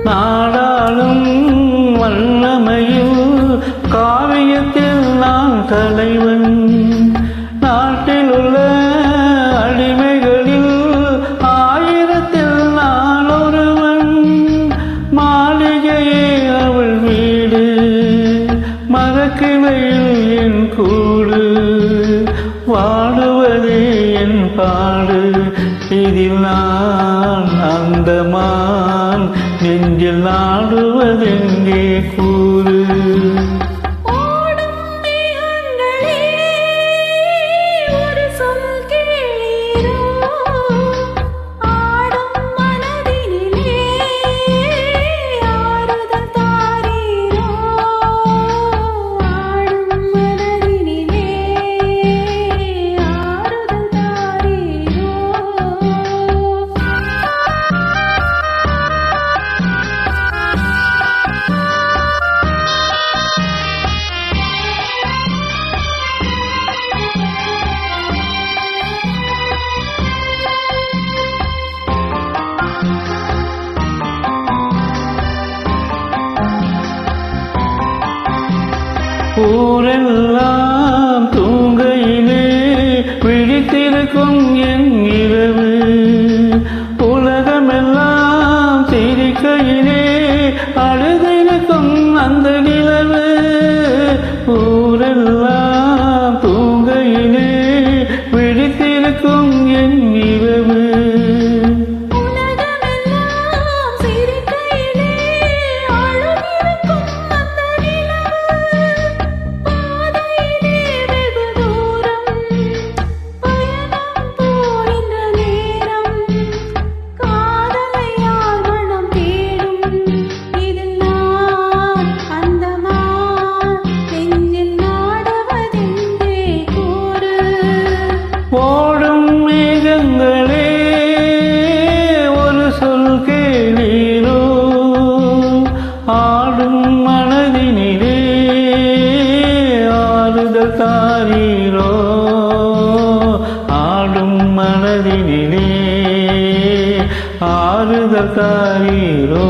நாடாளும் வல்லமையில் காவியத்தில் நான் தலைவன். நாட்டில் உள்ள அடிமைகளில் ஆயிரத்தில் நான் ஒருவன். மாளிகையே அவள் வீடு, மரக்கிளையில் என் கூடு, வாடுவதே என் பாடு. இதில் நான் அந்தமான், நெஞ்சில் நாடுவதெங்கே கூறு. ஊரெல்லாம் தூங்கையிலே விழித்திருக்கும் என் இரவு, உலகமெல்லாம் சிரிக்கையிலே அழுதிருக்கும் அந்த நிலவு. ஊரெல்லாம் தூங்கையிலே விழித்திருக்கும் என் இரவு, ஓடும் மேகங்களே ஒரு சொல் கேளீரோ, ஆடும் மனதினிலே ஆறுதல் தாரீரோ. ஆடும் மனதினிலே ஆறுதல் தாரீரோ.